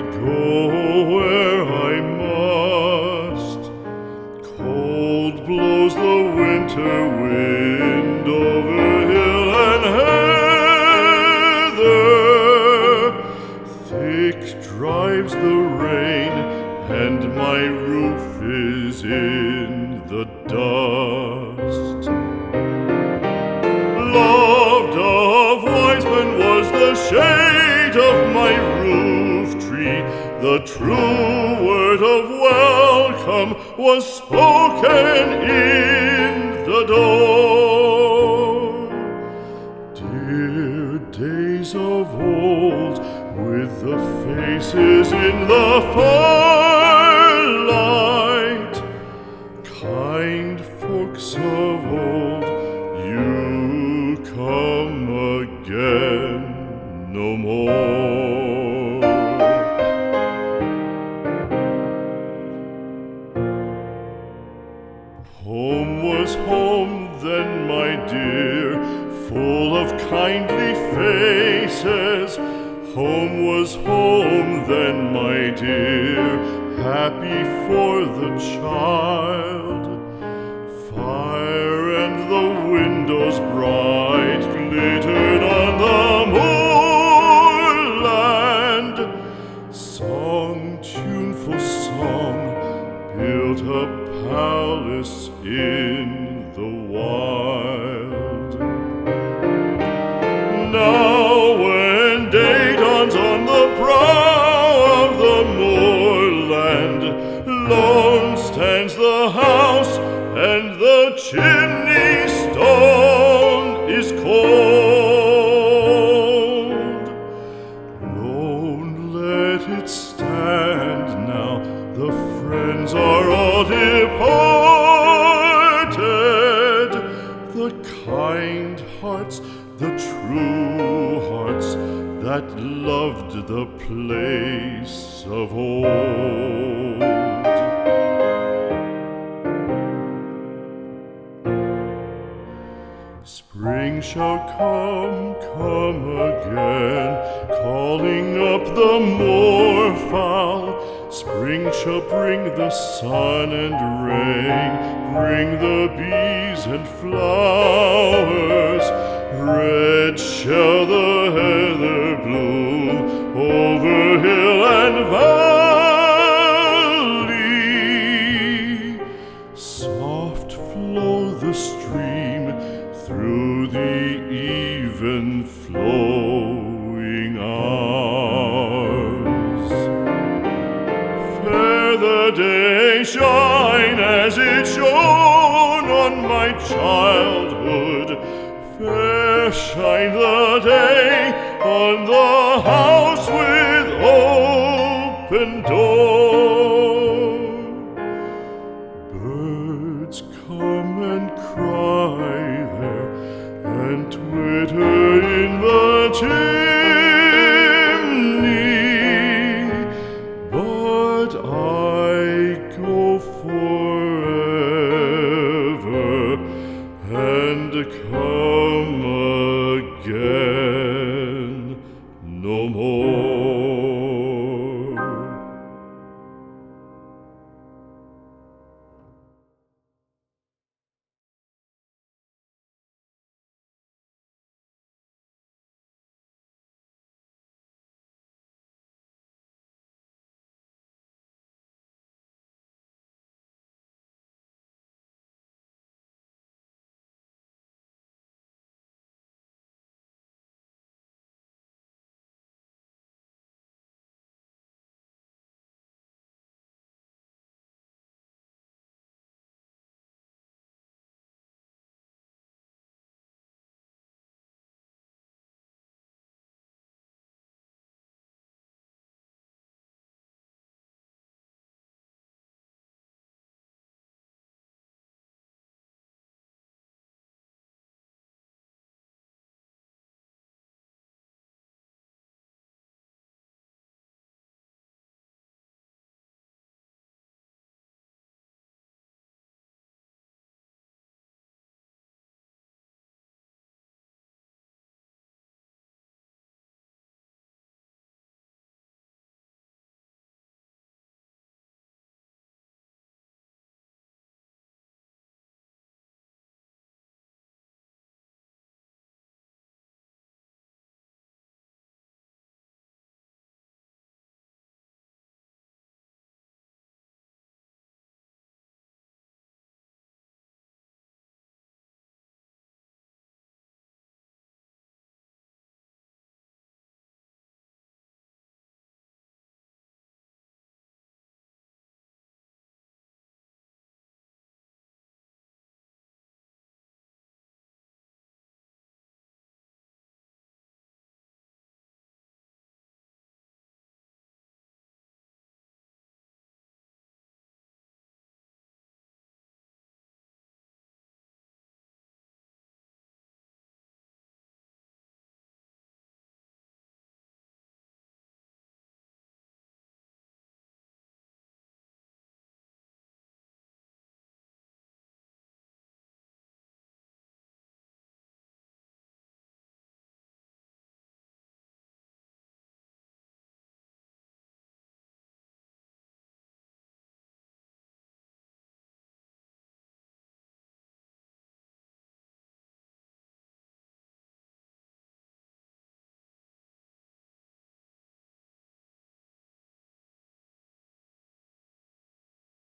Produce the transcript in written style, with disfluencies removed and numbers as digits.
go where I must. Cold blows the winter wind over hill and heather. Thick drives the rain, and my roof is in the dust. Loved of wise men was the shade of my roof tree. The true word of welcome was spoken in the door. Dear days of old, with the faces in the firelight, kind folks of old, you come again no more. Home was home then, my dear, full of kindly faces. Home was home then, my dear, happy for the child. Fire and the windows bright glittered on the moorland. Song, tuneful song, built a palace in the wild. Now when day dawns on the brow of the moorland, lone stands the house, and the chimney stone is cold. Lone let it stand now, the friends are all departed. The kind hearts, the true hearts, that loved the place of old. Spring shall come again, calling up the moorfowl. Spring shall bring the sun and rain, bring the bees and flowers. Red shall the heather bloom over hill and valley. Soft flow the stream through the even flowing hours. Fair the day shine as it shone on my childhood. Fair shine the day on the house with open door.